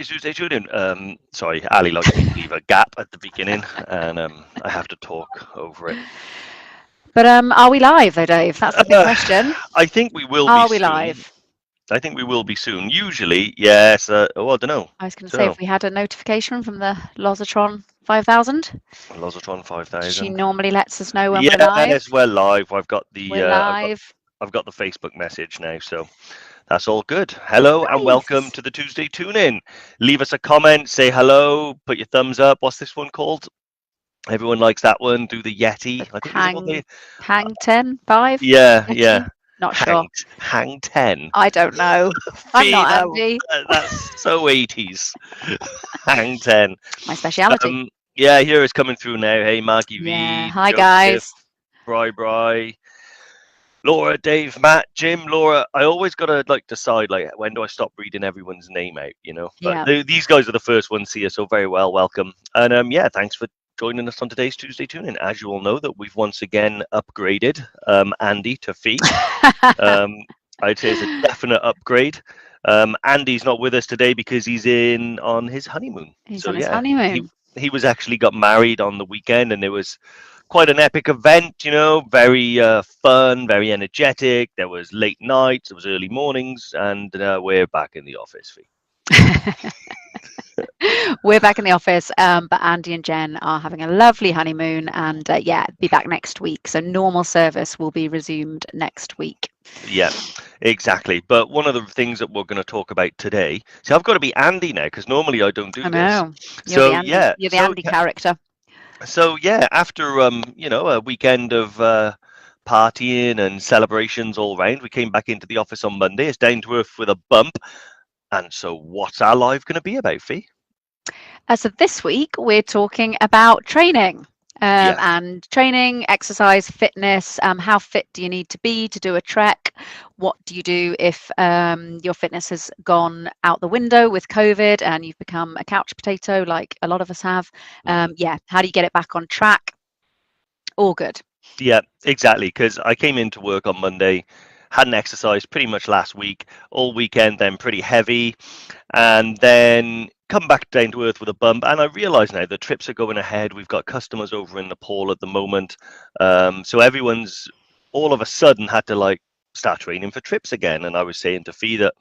Tuesday tuning. Sorry, Ali likes to leave a gap at the beginning, and I have to talk over it. But are we live though, Dave? That's the big Uh, question. I think we will be Are we soon. live? I think we will be soon. Usually, yes. I don't know. I was going to Don't say know. if we had a notification from the Lozatron 5000, Lozatron she 5000. normally lets us know when we're live. Yes, we're live. We're live. I've got the Facebook message now, so that's all good. Hello and welcome Nice. to the Tuesday Tune In. Leave us a comment, say hello, put your thumbs up. What's this one called? Everyone likes that one. Do the Yeti. I think is it what they. Hang 10, 5, Yeah, yeah. Yeti? Not sure. Hang 10. I don't know. I'm Fee, not Andy. that's so 80s. Hang 10. My speciality. Yeah, here it's coming through now. Hey, Maggie Yeah. V, Hi, Joseph, guys. Bri, Laura, Dave, Matt, Jim, Laura. I always gotta decide when do I stop reading everyone's name out, But Yeah. these guys are the first ones here, so very well, welcome. And yeah, thanks for joining us on today's Tuesday Tuning. As you all know, that we've once again upgraded Andy to Fee. I'd say it's a definite upgrade. Andy's not with us today because he's on his honeymoon. He's So on his yeah, honeymoon. he was actually got married on the weekend, and it was quite an epic event. Very fun, very energetic. There was late nights, there was early mornings, and we're back in the office. Fee. We're back in the office, but Andy and Jen are having a lovely honeymoon, and yeah, be back next week. So normal service will be resumed next week. Yeah, exactly. But one of the things that we're going to talk about today, see, I've got to be Andy now because normally I don't do I this. know. You're So the Andy. yeah, You're the Andy character. So yeah, after a weekend of partying and celebrations all round, we came back into the office on Monday. It's down to earth with a bump. And so, what's our live going to be about, Fee? So this week we're talking about training. Yes. And training, exercise, fitness. How fit do you need to be to do a trek? What do you do if your fitness has gone out the window with COVID and you've become a couch potato like a lot of us have? Yeah, how do you get it back on track? All good. Yeah, exactly. Because I came into work on Monday, hadn't exercised pretty much last week, all weekend, then pretty heavy, and then come back down to earth with a bump. And I realise now the trips are going ahead. We've got customers over in Nepal at the moment, so everyone's all of a sudden had to start training for trips again. And I was saying to Fee that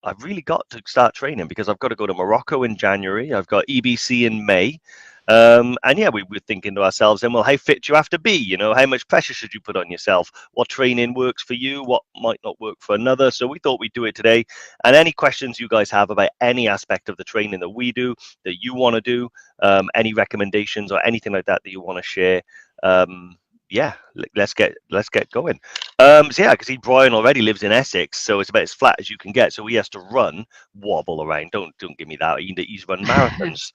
I've really got to start training because I've got to go to Morocco in January. I've got EBC in May. And yeah, we were thinking to ourselves, then, well, how fit do you have to be? How much pressure should you put on yourself? What training works for you? What might not work for another? So we thought we'd do it today. And any questions you guys have about any aspect of the training that we do, that you want to do, any recommendations or anything like that you want to share, yeah, let's get going. So yeah, I can see Brian already lives in Essex, so it's about as flat as you can get. So he has to wobble around. Don't give me that. He's run marathons.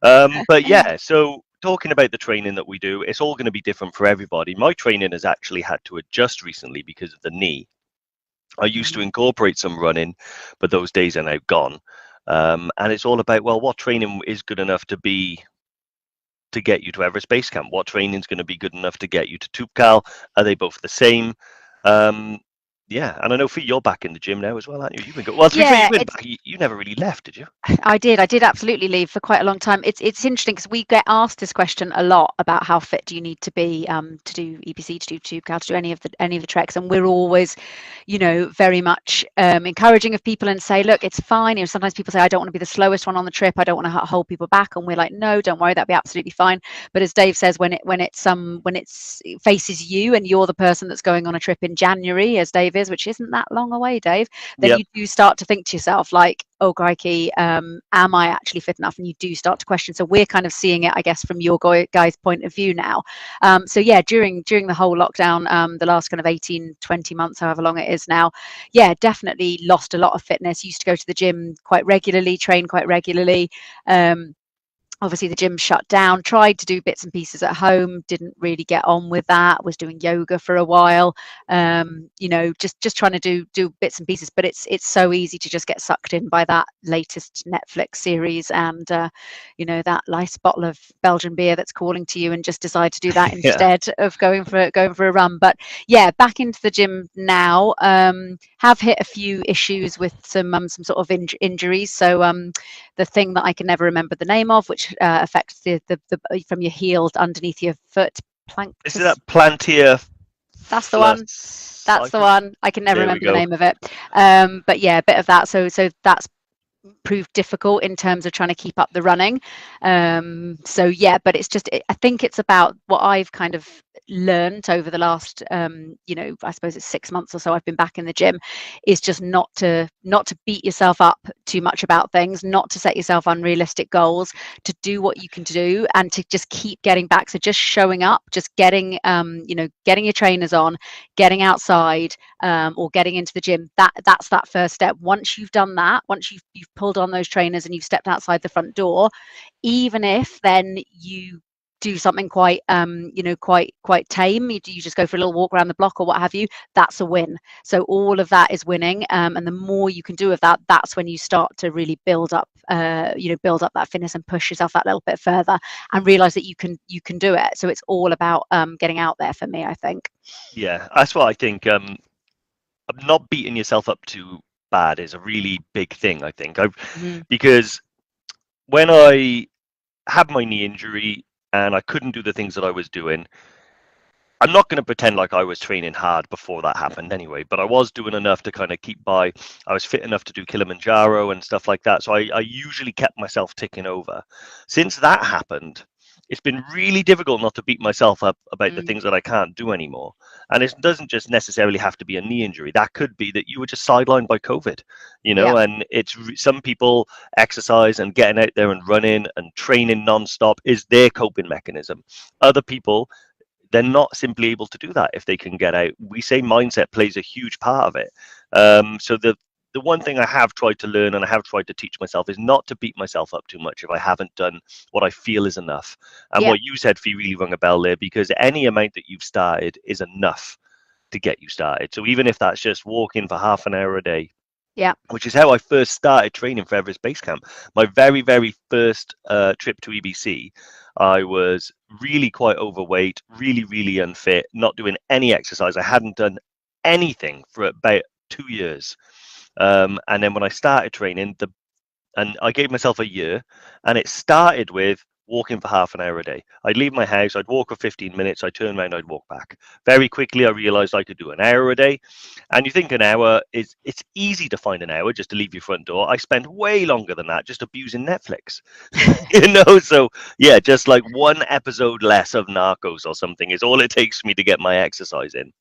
But yeah, so talking about the training that we do, it's all going to be different for everybody. My training has actually had to adjust recently because of the knee. I used to incorporate some running, but those days are now gone. And it's all about, well, what training is good enough to get you to Everest Base Camp? What training is going to be good enough to get you to Toubkal? Are they both the same? Yeah, and I know, Fee, you're back in the gym now as well, aren't you? You've been good. Well, to be fair, you've been back. You never really left, did you? I did absolutely leave for quite a long time. It's interesting because we get asked this question a lot about how fit do you need to be to do EBC, to do Toubkal, to do any of the treks, and we're always, very much encouraging of people and say, look, it's fine. Sometimes people say, I don't want to be the slowest one on the trip. I don't want to hold people back, and we're like, no, don't worry, that'd be absolutely fine. But as Dave says, when it faces you and you're the person that's going on a trip in January, as Dave is, which isn't that long away, Dave, then you do start to think to yourself like, oh crikey, am I actually fit enough? And you do start to question. So we're kind of seeing it, I guess, from your guys' point of view now. So yeah, during the whole lockdown, the last kind of 18, 20 months, however long it is now, yeah, definitely lost a lot of fitness. Used to go to the gym quite regularly, train quite regularly. obviously the gym shut down. Tried to do bits and pieces at home, didn't really get on with that. Was doing yoga for a while, just trying to do bits and pieces. But it's so easy to just get sucked in by that latest Netflix series and that nice bottle of Belgian beer that's calling to you, and just decide to do that Yeah. instead of going for a run. But yeah, back into the gym now. Have hit a few issues with some sort of injuries. So the thing that I can never remember the name of, which affects the from your heel underneath your foot, Is it planctus. that plantar That's the one. That's the fasciitis? one. I can never There we remember the go. name of it. But yeah, a bit of that. So that's proved difficult in terms of trying to keep up the running. So yeah, but it's just, I think it's about what I've kind of learned over the last, I suppose it's 6 months or so I've been back in the gym, is just not to beat yourself up too much about things, not to set yourself unrealistic goals, to do what you can do and to just keep getting back. So just showing up, just getting your trainers on, getting outside, or getting into the gym. That's that first step. Once you've done that, once you've pulled on those trainers and you've stepped outside the front door, even if then you do something quite tame, you just go for a little walk around the block or what have you, that's a win. So all of that is winning, and the more you can do of that, that's when you start to really build up that fitness and push yourself that little bit further and realize that you can do it. So it's all about getting out there for me, I think. Yeah, that's what I think. Not beating yourself up too bad is a really big thing, I think. Hmm. Because when I had my knee injury and I couldn't do the things that I was doing, I'm not going to pretend like I was training hard before that happened anyway, but I was doing enough to kind of keep by. I was fit enough to do Kilimanjaro and stuff like that. So I usually kept myself ticking over. Since that happened, it's been really difficult not to beat myself up about the Mm. things that I can't do anymore. And it doesn't just necessarily have to be a knee injury. That could be that you were just sidelined by COVID, Yeah. and some people exercise and getting out there and running and training nonstop is their coping mechanism. Other people, they're not simply able to do that if they can get out. We say mindset plays a huge part of it. So the one thing I have tried to learn and I have tried to teach myself is not to beat myself up too much if I haven't done what I feel is enough. And Yeah. what you said, Fee, really rung a bell there, because any amount that you've started is enough to get you started. So even if that's just walking for half an hour a day, Yeah. which is how I first started training for Everest Base Camp. My very, very first trip to EBC, I was really quite overweight, really, really unfit, not doing any exercise. I hadn't done anything for about 2 years. And then when I started training, and I gave myself a year, and it started with walking for half an hour a day. I'd leave my house, I'd walk for 15 minutes, I'd turn around, I'd walk back. Very quickly, I realized I could do an hour a day. And you think an hour it's easy to find an hour just to leave your front door. I spent way longer than that just abusing Netflix. So yeah, just like one episode less of Narcos or something is all it takes for me to get my exercise in.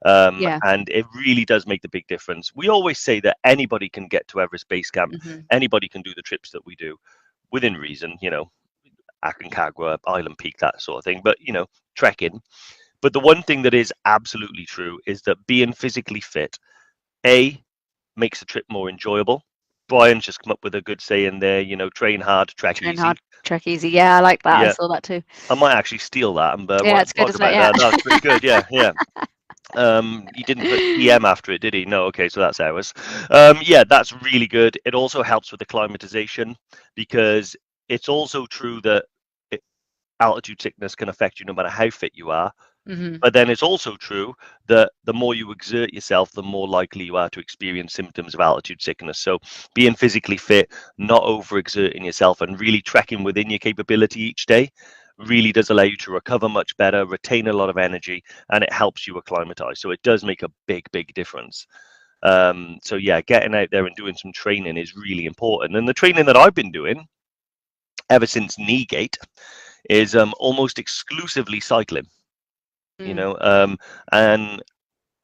Yeah. And it really does make the big difference. We always say that anybody can get to Everest Base Camp, Hmm. anybody can do the trips that we do within reason, Aconcagua, Island Peak, that sort of thing, but, trekking. But the one thing that is absolutely true is that being physically fit, A, makes the trip more enjoyable. Brian's just come up with a good saying there, train hard, trek Train easy. hard, trek easy. Yeah, I like that. I Yeah, saw that too. I might actually steal that and Yeah, it's good, talk isn't it? about Yeah. that. That was pretty good. Yeah, yeah. He didn't put EM after it, did he? No, okay, so that's ours. Yeah, that's really good. It also helps with acclimatization because it's also true that altitude sickness can affect you no matter how fit you are. Hmm. But then it's also true that the more you exert yourself, the more likely you are to experience symptoms of altitude sickness. So being physically fit, not overexerting yourself, and really trekking within your capability each day really does allow you to recover much better, retain a lot of energy, and it helps you acclimatize. So it does make a big, big difference. So yeah, getting out there and doing some training is really important. And the training that I've been doing ever since Kneegate is almost exclusively cycling. You Mm. know, and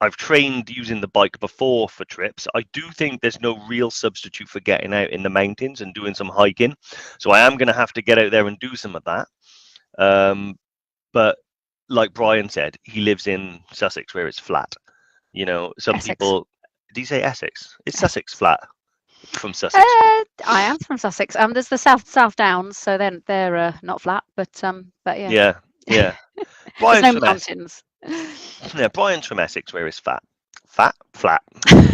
I've trained using the bike before for trips. I do think there's no real substitute for getting out in the mountains and doing some hiking. So I am going to have to get out there and do some of that. Um, but like Brian said, he lives in Sussex where it's flat. Some Essex. people, do you say Essex? It's Es- Sussex flat. from Sussex. I am from Sussex. There's the South Downs, so then they're not flat, but yeah, Yeah, yeah. there's Brian's no from Essex. mountains. Yeah, Brian's from Essex, where is fat? Fat? Flat.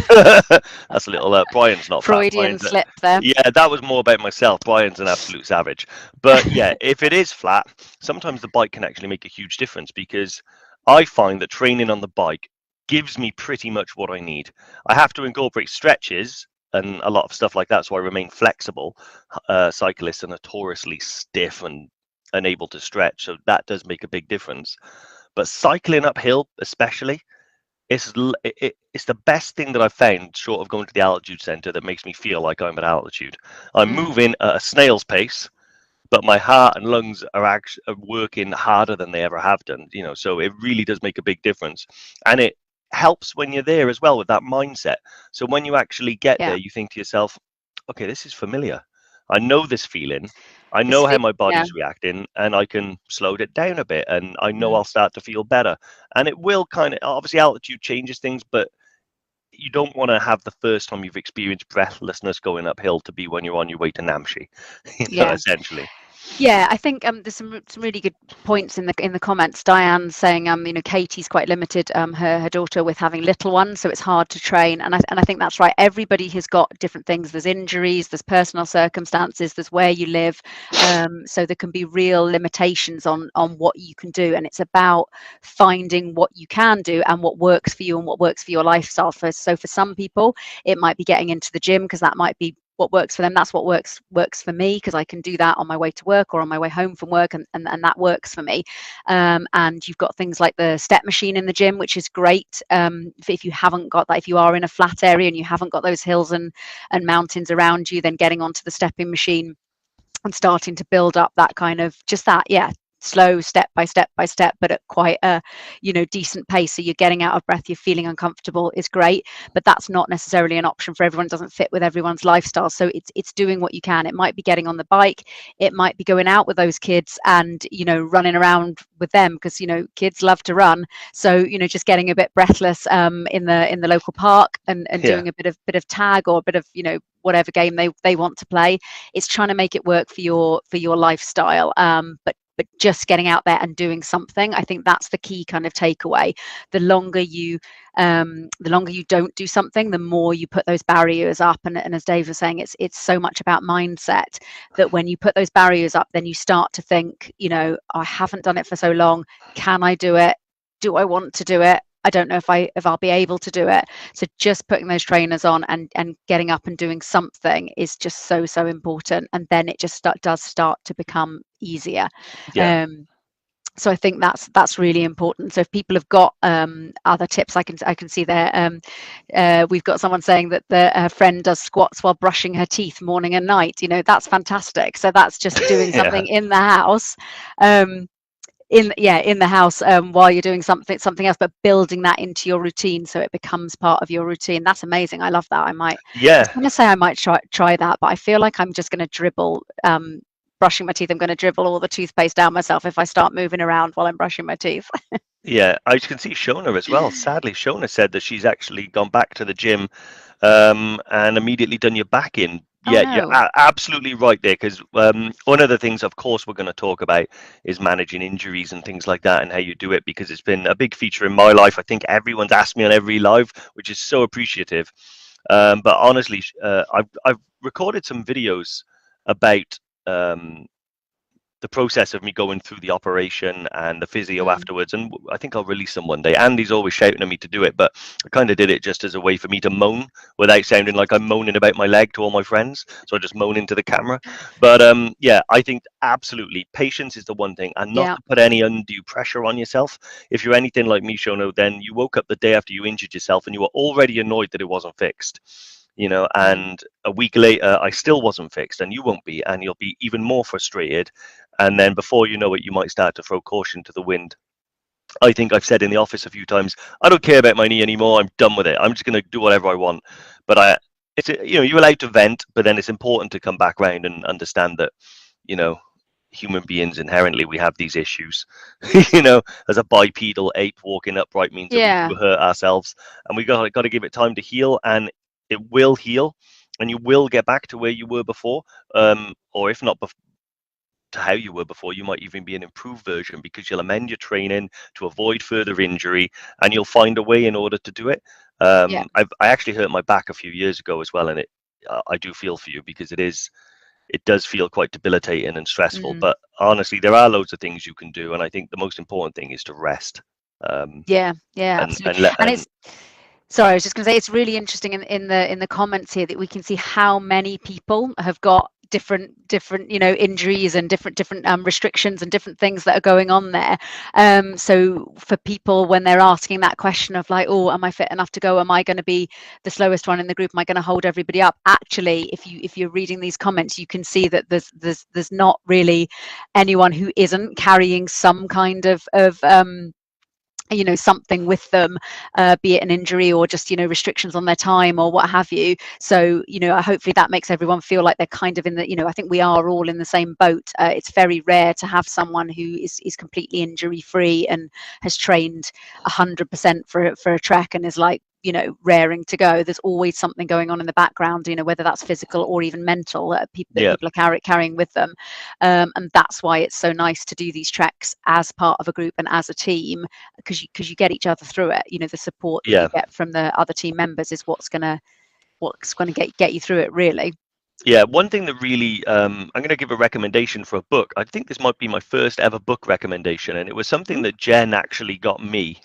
That's a little. Brian's not fat. Freudian slip there. Yeah, that was more about myself. Brian's an absolute savage. But yeah, if it is flat, sometimes the bike can actually make a huge difference because I find that training on the bike gives me pretty much what I need. I have to incorporate stretches and a lot of stuff like that, so I remain flexible. Cyclists are notoriously stiff and unable to stretch, so that does make a big difference. But cycling uphill, especially, it's the best thing that I've found, short of going to the altitude center, that makes me feel like I'm at altitude. I'm Mm, moving at a snail's pace, but my heart and lungs are working harder than they ever have done. So it really does make a big difference, and it helps when you're there as well with that mindset. So when you actually get there, yeah, you think to yourself, okay, this is familiar. I know this feeling. I this know how feels my yeah. body's reacting, and I can slow it down a bit, and I know Mm. I'll start to feel better. And it will kind of, obviously, altitude changes things, but you don't want to have the first time you've experienced breathlessness going uphill to be when you're on your way to Namshi, Yeah. essentially. Yeah, I think there's some really good points in the comments. Diane's saying Katie's quite limited, her daughter, with having little ones, so it's hard to train. And I think that's right. Everybody has got different things. There's injuries, there's personal circumstances, there's where you live. So there can be real limitations on what you can do, and it's about finding what you can do and what works for you and what works for your lifestyle. So for some people, it might be getting into the gym because that might be what works for them. That's what works for me, because I can do that on my way to work or on my way home from work, and that works for me. And you've got things like the step machine in the gym, which is great. If you haven't got that, if you are in a flat area and you haven't got those hills and mountains around you, then getting onto the stepping machine and starting to build up that kind of just that, yeah, slow step by step by step, but at quite a decent pace, so you're getting out of breath, you're feeling uncomfortable, is great. But that's not necessarily an option for everyone. It doesn't fit with everyone's lifestyle, so it's doing what you can. It might be getting on the bike, it might be going out with those kids and running around with them, because kids love to run. So just getting a bit breathless in the local park, and Yeah, doing a bit of tag, or a bit of whatever game they want to play. It's trying to make it work for your lifestyle, but just getting out there and doing something. I think that's the key kind of takeaway. The longer you don't do something, the more you put those barriers up. And as Dave was saying, it's so much about mindset, that when you put those barriers up, then you start to think, I haven't done it for so long. Can I do it? Do I want to do it? I don't know if I'll be able to do it. So just putting those trainers on and getting up and doing something is just so important, and then it just does start to become easier. yeah, Um, so I think that's really important. So if people have got other tips, I can see there. We've got someone saying that her friend does squats while brushing her teeth morning and night. That's fantastic. So that's just doing yeah, something in the house. In the house, while you're doing something else, but building that into your routine so it becomes part of your routine. That's amazing. I love that. I was yeah. going to say I might try that, but I feel like I'm just going to dribble, brushing my teeth. I'm going to dribble all the toothpaste down myself if I start moving around while I'm brushing my teeth. Yeah, I can see Shona as well. Sadly, Shona said that she's actually gone back to the gym and immediately done your back in. Oh Yeah, you're no. absolutely right there. Because one of the things, of course, we're going to talk about is managing injuries and things like that, and how you do it, because it's been a big feature in my life. I think everyone's asked me on every live, which is so appreciative. But honestly, I've recorded some videos about the process of me going through the operation and the physio Mm, afterwards, and I think I'll release them one day. Andy's always shouting at me to do it, but I kind of did it just as a way for me to moan without sounding like I'm moaning about my leg to all my friends. So I just moan into the camera. But yeah, I think absolutely patience is the one thing, and not yeah. to put any undue pressure on yourself. If you're anything like me, Shono, then you woke up the day after you injured yourself and you were already annoyed that it wasn't fixed. Mm, And a week later I still wasn't fixed, and you won't be, and you'll be even more frustrated. And then before you know it, you might start to throw caution to the wind. I think I've said in the office a few times, I don't care about my knee anymore. I'm done with it. I'm just going to do whatever I want. But you're allowed to vent, but then it's important to come back around and understand that, you know, human beings inherently, we have these issues. As a bipedal ape, walking upright means that we yeah. do hurt ourselves, and we got to give it time to heal, and it will heal. and you will get back to where you were before, or if not to how you were before, you might even be an improved version because you'll amend your training to avoid further injury, and you'll find a way in order to do it. Yeah. I actually hurt my back a few years ago as well, and I do feel for you because it does feel quite debilitating and stressful. Mm. But honestly, there are loads of things you can do, and I think the most important thing is to rest. Yeah, yeah, And absolutely. And and it's Sorry, I was just going to say it's really interesting in the comments here that we can see how many people have got different injuries and different restrictions and different things that are going on there. So for people when they're asking that question of like, oh, am I fit enough to go? Am I going to be the slowest one in the group? Am I going to hold everybody up? Actually, if you're reading these comments, you can see that there's not really anyone who isn't carrying some kind of something with them, be it an injury or just restrictions on their time or what have you. So hopefully that makes everyone feel like they're kind of in the I think we are all in the same boat. It's very rare to have someone who is completely injury free and has trained 100% for a trek and is like raring to go. There's always something going on in the background, whether that's physical or even mental, that yeah, people are carrying with them. And that's why it's so nice to do these treks as part of a group and as a team, because you get each other through it. The support that yeah. you get from the other team members is what's gonna get you through it, really. Yeah, one thing that really, I'm going to give a recommendation for a book. I think this might be my first ever book recommendation, and it was something Mm. that Jen actually got me.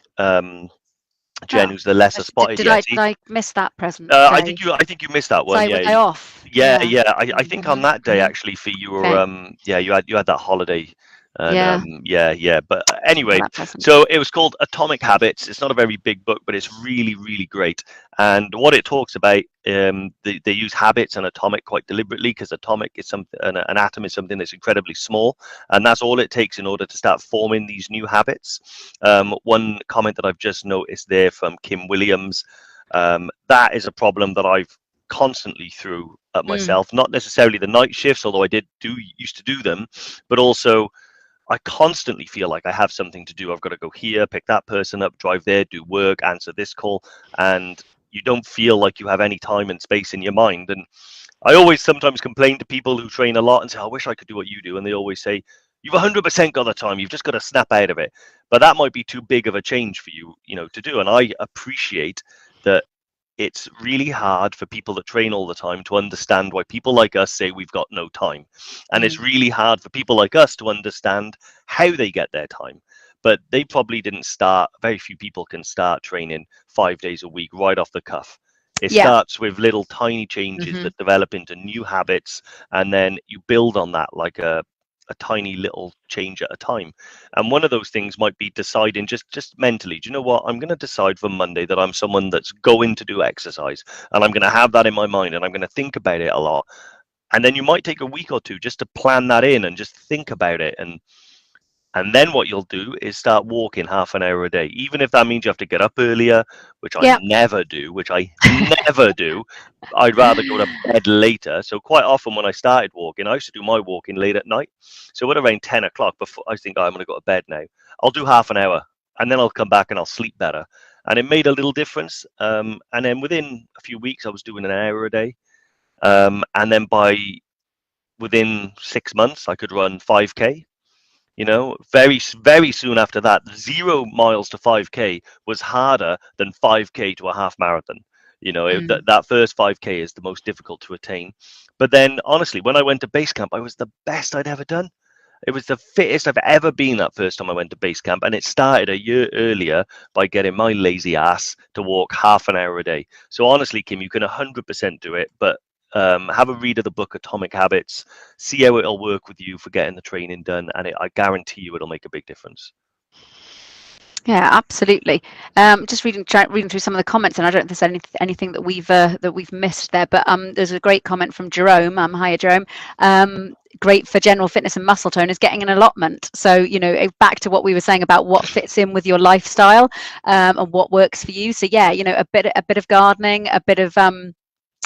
Jen, Oh, who's the lesser spotted did Yeti. I miss that present day? I think you missed that So one. was Yeah, I off? yeah, Yeah. yeah. I think on Mm-hmm, that day mm-hmm. actually, for you were Okay. yeah, you had that holiday, and Yeah. yeah. But Remember anyway, that present. so it was called Atomic Habits. It's not a very big book, but it's really really great. And what it talks about, they use habits and atomic quite deliberately because atomic is something, an atom is something that's incredibly small, and that's all it takes in order to start forming these new habits. One comment that I've just noticed there from Kim Williams. That is a problem that I've constantly threw at Mm. myself. Not necessarily the night shifts, although I used to do them, but also I constantly feel like I have something to do. I've got to go here, pick that person up, drive there, do work, answer this call, and you don't feel like you have any time and space in your mind. And I always sometimes complain to people who train a lot and say, I wish I could do what you do. And they always say, you've 100% got the time. You've just got to snap out of it. But that might be too big of a change for you, to do. And I appreciate that it's really hard for people that train all the time to understand why people like us say we've got no time. And it's Mm. really hard for people like us to understand how they get their time. But they probably didn't start, very few people can start training 5 days a week right off the cuff. It Yeah. starts with little tiny changes Mm-hmm. that develop into new habits, and then you build on that like a tiny little change at a time. And one of those things might be deciding just mentally, do you know what? I'm going to decide for Monday that I'm someone that's going to do exercise, and I'm going to have that in my mind, and I'm going to think about it a lot. And then you might take a week or two just to plan that in and just think about it. And then what you'll do is start walking half an hour a day, even if that means you have to get up earlier, which I Yeah. never do, which I never do. I'd rather go to bed later. So quite often when I started walking, I used to do my walking late at night. So at around 10 o'clock, before I think, oh, I'm going to go to bed now, I'll do half an hour and then I'll come back and I'll sleep better. And it made a little difference. And then within a few weeks, I was doing an hour a day. And then within 6 months, I could run 5K. Very soon after that, 0 miles to 5K was harder than 5K to a half marathon. Mm. That first 5K is the most difficult to attain. But then, honestly, when I went to base camp, I was the best I'd ever done. It was the fittest I've ever been that first time I went to base camp. And it started a year earlier by getting my lazy ass to walk half an hour a day. So honestly, Kim, you can 100% do it. But have a read of the book Atomic Habits, see how it'll work with you for getting the training done, and I guarantee you it'll make a big difference. Yeah, absolutely. Just reading through some of the comments, and I don't think there's anything that we've missed there. But there's a great comment from Jerome. Hiya, Jerome. Great for general fitness and muscle tone is getting an allotment. So back to what we were saying about what fits in with your lifestyle, and what works for you. So yeah, a bit of gardening, a bit of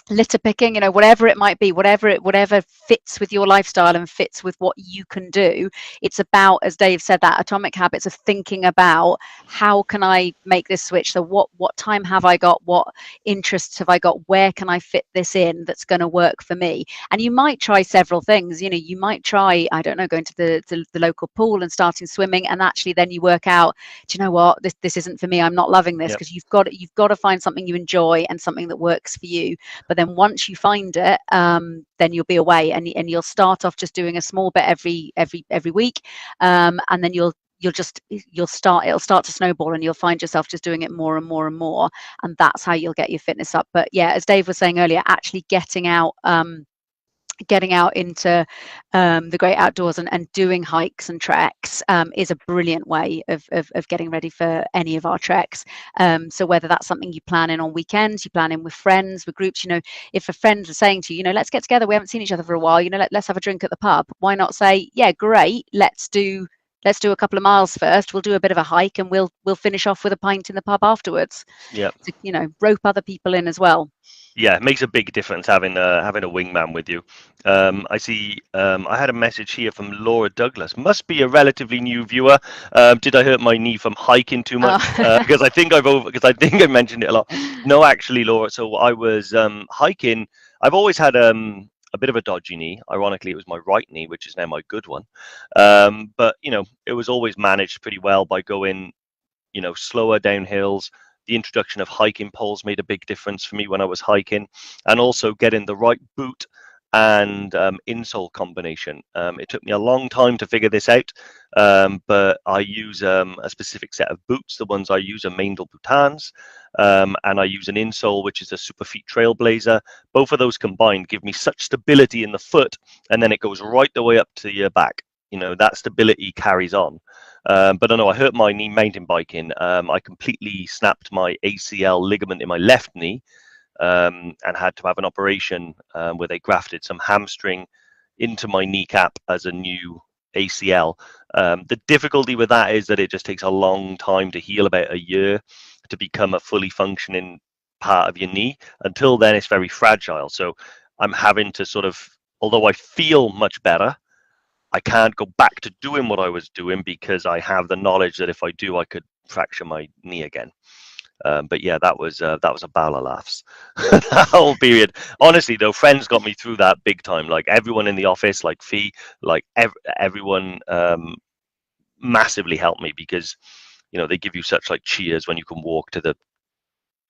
litter picking, whatever it might be, whatever fits with your lifestyle and fits with what you can do. It's about, as Dave said, that atomic habits of thinking about how can I make this switch. So what time have I got? What interests have I got? Where can I fit this in that's going to work for me? And you might try several things. You might try, I don't know, going to the local pool and starting swimming, and actually then you work out, do you know what, this isn't for me, I'm not loving this, Yep. because you've got to find something you enjoy and something that works for you. But then once you find it, then you'll be away, and you'll start off just doing a small bit every week, and then it'll start to snowball, and you'll find yourself just doing it more and more and more, and that's how you'll get your fitness up. But yeah, as Dave was saying earlier, actually getting out into the great outdoors and doing hikes and treks is a brilliant way of getting ready for any of our treks. So whether that's something you plan in on weekends, you plan in with friends, with groups, if a friend is saying to you, let's get together, we haven't seen each other for a while, let's have a drink at the pub. Why not say, yeah, great, let's do a couple of miles first, we'll do a bit of a hike, and we'll finish off with a pint in the pub afterwards. Yeah. To rope other people in as well. Yeah, it makes a big difference having a wingman with you. I see. I had a message here from Laura Douglas. Must be a relatively new viewer. Did I hurt my knee from hiking too much? Because I think I think I mentioned it a lot. No, actually, Laura. So I was hiking. I've always had a bit of a dodgy knee. Ironically, it was my right knee, which is now my good one. But it was always managed pretty well by going slower down hills. The introduction of hiking poles made a big difference for me when I was hiking, and also getting the right boot and insole combination. It took me a long time to figure this out, but I use a specific set of boots. The ones I use are Maindel Boutans, and I use an insole, which is a Superfeet Trailblazer. Both of those combined give me such stability in the foot, and then it goes right the way up to your back. That stability carries on. But I know I hurt my knee mountain biking. I completely snapped my ACL ligament in my left knee, and had to have an operation where they grafted some hamstring into my kneecap as a new ACL. The difficulty with that is that it just takes a long time to heal, about a year, to become a fully functioning part of your knee. Until then, it's very fragile. So I'm having to sort of, although I feel much better, I can't go back to doing what I was doing because I have the knowledge that if I do, I could fracture my knee again. But yeah, that was a barrel of laughs. That whole period. Honestly, though, friends got me through that big time. Like everyone in the office, like Fee, like everyone massively helped me because they give you such like cheers when you can walk to the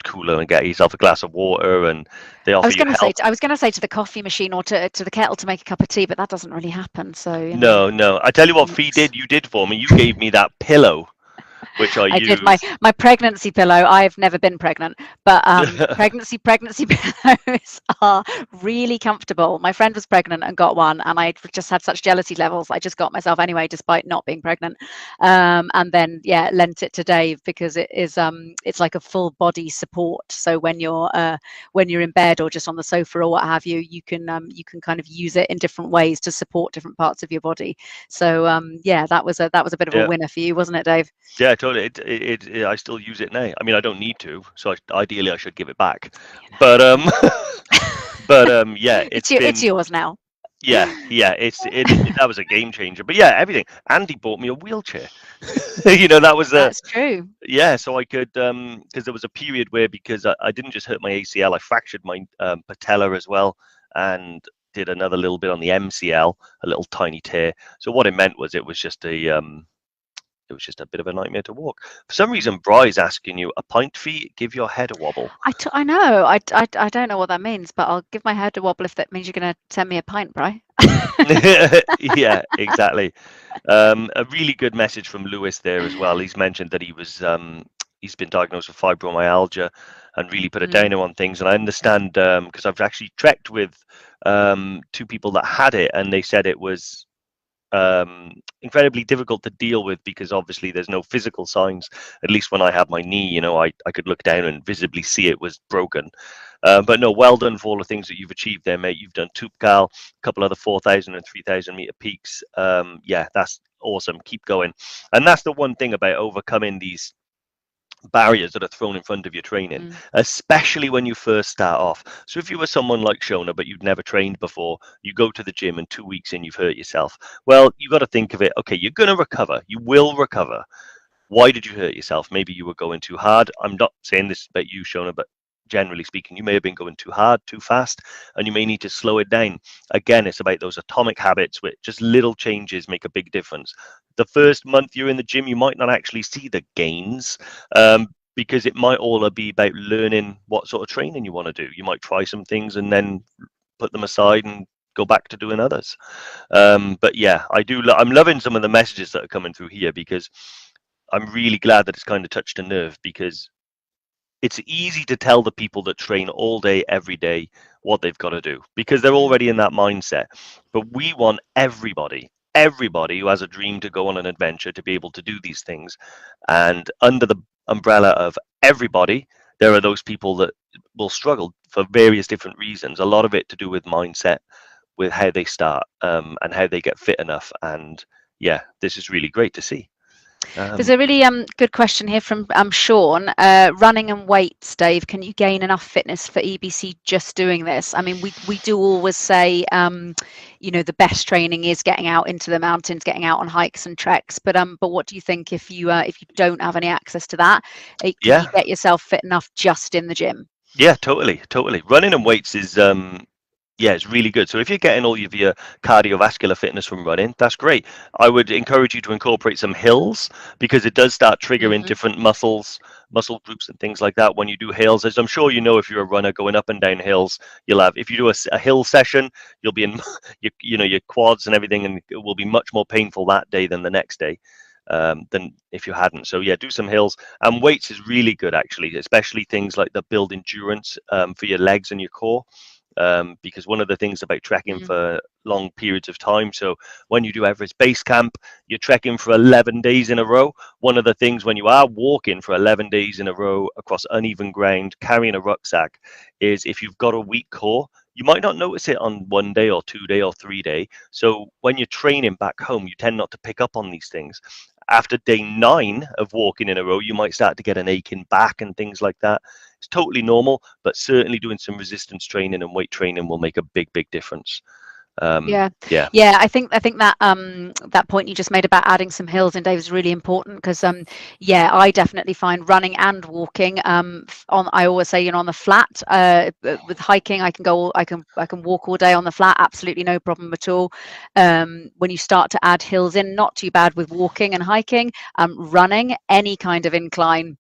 cooler and get yourself a glass of water, and they I offer was you going to say, help. I was going to say to the coffee machine or to the kettle to make a cup of tea, but that doesn't really happen. So No. I tell you what, Fee did. You did for me. You gave me that pillow, which I I did my use. pregnancy pillow. I've never been pregnant, but pregnancy pillows are really comfortable. My friend was pregnant and got one, and I just had such jealousy levels. I just got myself anyway, despite not being pregnant. And then lent it to Dave because it's like a full body support. So when you're in bed or just on the sofa or what have you, you can kind of use it in different ways to support different parts of your body. So that was a bit of a Yeah. winner for you, wasn't it, Dave? Yeah, totally. I still use it now. I mean, I don't need to, so ideally I should give it back. But yeah, it's It's been yours now. yeah. That was a game changer. But yeah, everything. Andy bought me a wheelchair. That was That's true. so I could because there was a period where because I didn't just hurt my ACL, I fractured my patella as well, and did another little bit on the MCL, a little tiny tear. So what it meant was it was just a bit of a nightmare to walk. For some reason, Bry's asking you a pint fee, give your head a wobble. I know. I don't know what that means, but I'll give my head a wobble if that means you're going to send me a pint, Bri. Yeah, exactly. A really good message from Lewis there as well. He's mentioned that he's been diagnosed with fibromyalgia and really put a downer on things. And I understand because I've actually trekked with two people that had it, and they said it was incredibly difficult to deal with because obviously there's no physical signs. At least when I had my knee, I could look down and visibly see it was broken. But no, well done for all the things that you've achieved there, mate. You've done Toupcal, a couple other 4,000 and 3,000 meter peaks. Yeah, that's awesome. Keep going. And that's the one thing about overcoming these barriers that are thrown in front of your training, Mm. especially when you first start off. So if you were someone like Shona, but you'd never trained before, you go to the gym and 2 weeks in, you've hurt yourself. Well, you've got to think of it. Okay, you're going to recover. You will recover. Why did you hurt yourself? Maybe you were going too hard. I'm not saying this about you, Shona, but generally speaking, you may have been going too hard, too fast, and you may need to slow it down. Again, it's about those atomic habits where just little changes make a big difference. The first month you're in the gym, you might not actually see the gains, because it might all be about learning what sort of training you want to do. You might try some things and then put them aside and go back to doing others. But yeah, I'm loving some of the messages that are coming through here, because I'm really glad that it's kind of touched a nerve, because it's easy to tell the people that train all day, every day, what they've got to do, because they're Mm. already in that mindset. But we want everybody who has a dream to go on an adventure to be able to do these things. And under the umbrella of everybody, there are those people that will struggle for various different reasons. A lot of it to do with mindset, with how they start, and how they get fit enough. And yeah, this is really great to see. There's Um, a really good question here from Sean. Running and weights, Dave. Can you gain enough fitness for EBC just doing this? I mean, we do always say, the best training is getting out into the mountains, getting out on hikes and treks. But what do you think if you don't have any access to that? Can you yeah, get yourself fit enough just in the gym? yeah, totally. Running and weights is yeah, it's really good. So if you're getting all of your cardiovascular fitness from running, that's great. I would encourage you to incorporate some hills, because it does start triggering Hmm. different muscle groups and things like that when you do hills. As I'm sure you know, if you're a runner going up and down hills, if you do a hill session, you'll be in your quads and everything, and it will be much more painful that day than the next day. Than if you hadn't. So yeah, do some hills, and weights is really good actually, especially things like that build endurance for your legs and your core. Because one of the things about trekking Mm. for long periods of time, so when you do Everest Base Camp, you're trekking for 11 days in a row. One of the things when you are walking for 11 days in a row across uneven ground, carrying a rucksack, is if you've got a weak core, you might not notice it on 1 day or 2 day or 3 day. So when you're training back home, you tend not to pick up on these things. After day 9 of walking in a row, you might start to get an aching back and things like that. It's totally normal, but certainly doing some resistance training and weight training will make a big difference. Yeah, Yeah, yeah. I think that that point you just made about adding some hills in Dave is really important because yeah, I definitely find running and walking on. I always say on the flat with hiking, I can walk all day on the flat, absolutely no problem at all. When you start to add hills in, not too bad with walking and hiking. Running any kind of incline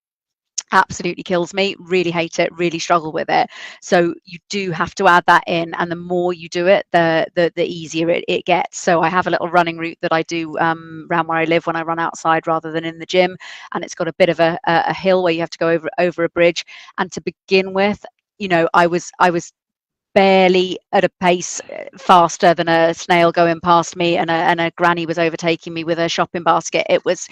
absolutely kills me, really hate it, really struggle with it. So you do have to add that in, and the more you do it, the easier it gets. So I have a little running route that I do around where I live when I run outside rather than in the gym, and it's got a bit of a hill where you have to go over a bridge. And to begin with, I was barely at a pace faster than a snail going past me, and a granny was overtaking me with a shopping basket. It was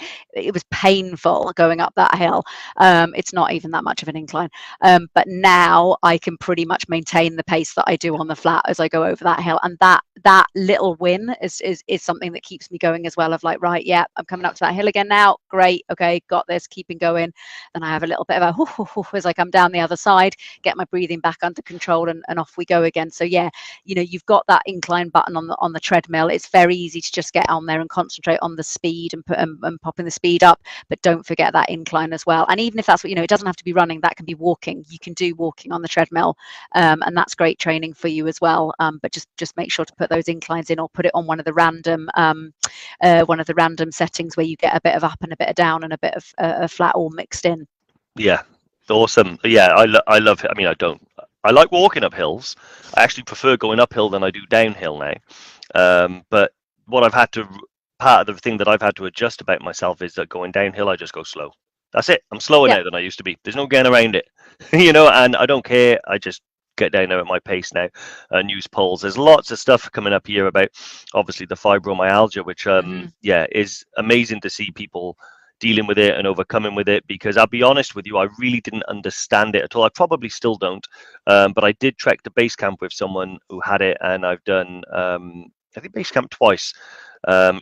painful going up that hill. It's not even that much of an incline, but now I can pretty much maintain the pace that I do on the flat as I go over that hill, and that little win is something that keeps me going as well. Of like, right, yeah, I'm coming up to that hill again now. Great, okay, got this. Keeping going. Then I have a little bit of a as I come down the other side, get my breathing back under control, and off we go again. So yeah, you've got that incline button on the treadmill. It's very easy to just get on there and concentrate on the speed and put and popping the speed up, but don't forget that incline as well. And even if that's what it doesn't have to be running, that can be walking. You can do walking on the treadmill, and that's great training for you as well. But just make sure to put those inclines in, or put it on one of the random settings where you get a bit of up and a bit of down and a bit of flat all mixed in. yeah, awesome. Yeah, I love it. I mean, I like walking up hills. I actually prefer going uphill than I do downhill now. But what part of the thing that I've had to adjust about myself is that going downhill, I just go slow. That's it. I'm slower Yeah. now than I used to be. There's no getting around it, and I don't care. I just get down there at my pace now and use poles. There's lots of stuff coming up here about obviously the fibromyalgia, which Hmm. yeah, is amazing to see people dealing with it and overcoming with it, because I'll be honest with you, I really didn't understand it at all. I probably still don't, but I did trek to base camp with someone who had it, and I've done I think base camp twice.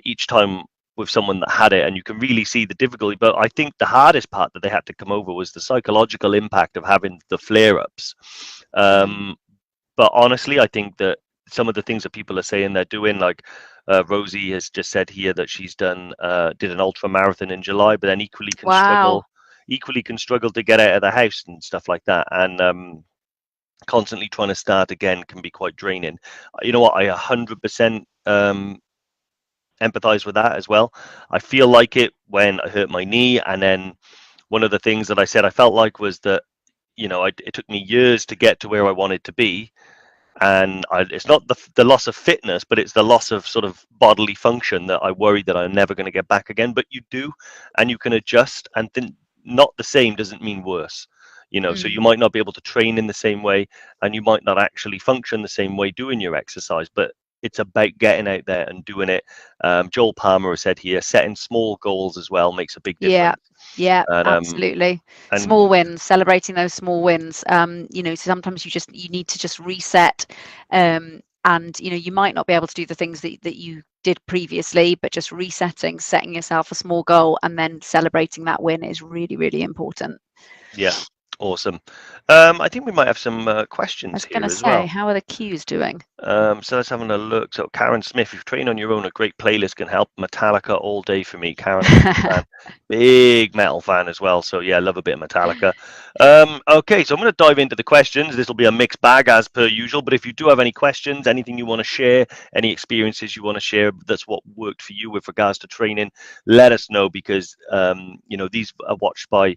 Each time with someone that had it, and you can really see the difficulty. But I think the hardest part that they had to come over was the psychological impact of having the flare-ups. Mm. Um, but honestly, I think that some of the things that people are saying they're doing, like Rosie has just said here that she's did an ultra marathon in July, but then Wow. equally can struggle to get out of the house and stuff like that, and constantly trying to start again can be quite draining. You know what? I 100% empathize with that as well. I feel like it when I hurt my knee, and then one of the things that I said I felt like was that it took me years to get to where I wanted to be, and it's not the loss of fitness, but it's the loss of sort of bodily function that I worry that I'm never going to get back again. But you do, and you can adjust, and then not the same doesn't mean worse. So you Mm. might not be able to train in the same way, and you might not actually function the same way doing your exercise, but it's about getting out there and doing it. Joel Palmer has said here, setting small goals as well makes a big Yeah, difference. yeah, And absolutely. Small and wins, celebrating those small wins. Sometimes you need to just reset, and you might not be able to do the things that you did previously, but just resetting, setting yourself a small goal, and then celebrating that win is really, really important. yeah, awesome. I think we might have some I questions was going to here as say, well. how are the cues doing? So let's have a look. So Karen Smith, if you train on your own, a great playlist can help. Metallica all day for me. Karen, I'm a big metal fan as well. So yeah, I love a bit of Metallica. Okay, so I'm going to dive into the questions. This will be a mixed bag as per usual. But if you do have any questions, anything you want to share, any experiences you want to share, that's what worked for you with regards to training, let us know, because these are watched by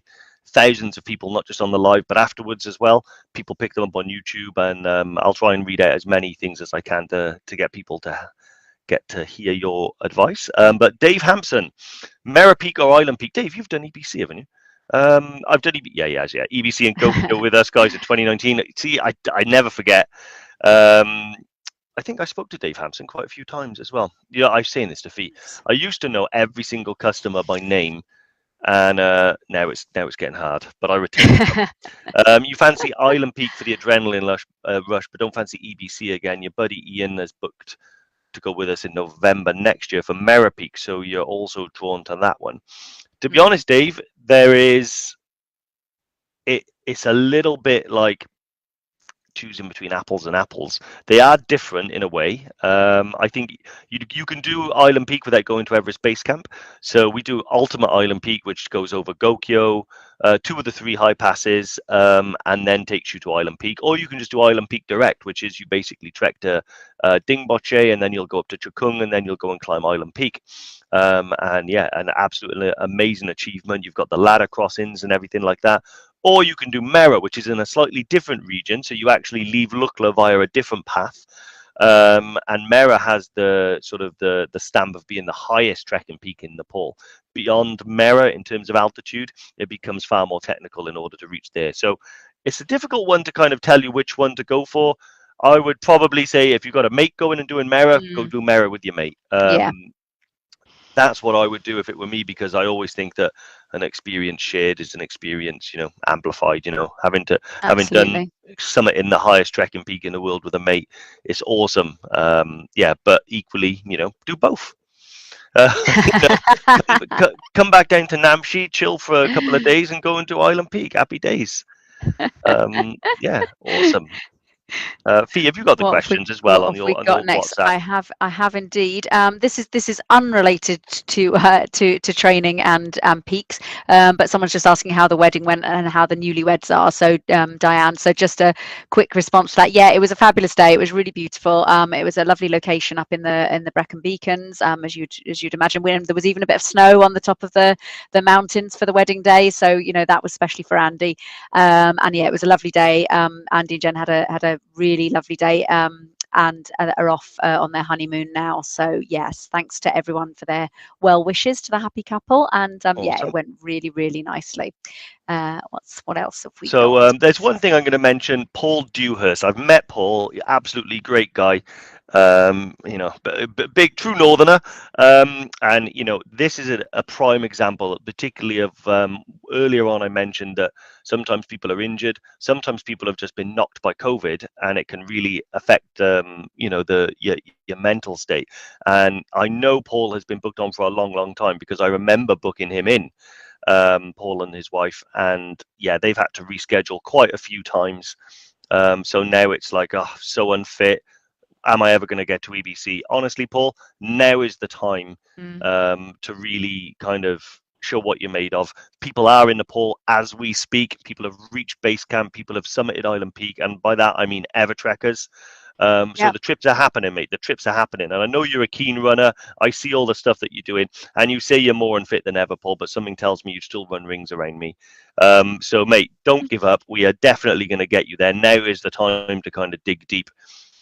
thousands of people, not just on the live, but afterwards as well. People pick them up on YouTube, and I'll try and read out as many things as I can to get people to get to hear your advice. But Dave Hampson, Mera Peak or Island Peak? Dave, you've done EBC, haven't you? I've done yeah, EBC and Gokyo with us guys in 2019. See, I never forget. Um, I think I spoke to Dave Hampson quite a few times as well. I've seen this defeat. I used to know every single customer by name, and now it's getting hard, but I retained some. You fancy Island Peak for the adrenaline rush, but don't fancy EBC again. Your buddy Ian has booked to go with us in November next year for Mera Peak, so you're also drawn to that one. To be Mm. honest, Dave, it's a little bit like choosing between apples and apples. They are different in a way. I think you can do Island Peak without going to Everest Base Camp. So we do Ultimate Island Peak, which goes over Gokyo, two of the three high passes, and then takes you to Island Peak. Or you can just do Island Peak direct, which is you basically trek to Dingboche, and then you'll go up to Chukung, and then you'll go and climb Island Peak. And yeah, an absolutely amazing achievement. You've got the ladder crossings and everything like that. Or you can do Mera, which is in a slightly different region. So you actually leave Lukla via a different path. And Mera has the sort of the stamp of being the highest trekking peak in Nepal. Beyond Mera, in terms of altitude, it becomes far more technical in order to reach there. So it's a difficult one to kind of tell you which one to go for. I would probably say if you've got a mate going and doing Mera, go Mm. do Mera with your mate. Yeah, That's what I would do if it were me, because I always think that an experience shared is an experience, amplified. Having done absolutely. summit in the highest trekking peak in the world with a mate, it's awesome. Yeah, but equally, do both. Uh, you know, come back down to Namche, chill for a couple of days, and go and do Island Peak. Happy days. Yeah, awesome. Fee, have you got the questions as well What on have we your got next? WhatsApp? I have indeed. This is unrelated to training and peaks, but someone's just asking how the wedding went and how the newlyweds are. So Diane, so just a quick response to that. Yeah, it was a fabulous day. It was really beautiful. It was a lovely location up in the Brecon Beacons, as you'd imagine. There was even a bit of snow on the top of the mountains for the wedding day. So that was especially for Andy. And yeah, it was a lovely day. Andy and Jen had a really lovely day, and are off on their honeymoon now. So yes, thanks to everyone for their well wishes to the happy couple, and yeah, it Awesome. went really, really nicely. What else have we got? So there's one thing I'm going to mention. Paul Dewhurst. I've met Paul. Absolutely great guy. But big true northerner. And this is a prime example, particularly of earlier on. I mentioned that sometimes people are injured, sometimes people have just been knocked by COVID, and it can really affect your mental state. And I know Paul has been booked on for a long, long time because I remember booking him in, Paul and his wife, and yeah, they've had to reschedule quite a few times. So now it's like, oh, so unfit. Am I ever going to get to EBC? Honestly, Paul, now is the time Mm. to really kind of show what you're made of. People are in Nepal as we speak. People have reached base camp. People have summited Island Peak, and by that I mean Evertrekkers. So Yeah. the trips are happening, mate. The trips are happening, and I know you're a keen runner. I see all the stuff that you're doing, and you say you're more unfit than ever, Paul. But something tells me you still run rings around me. So, mate, don't give up. We are definitely going to get you there. Now is the time to kind of dig deep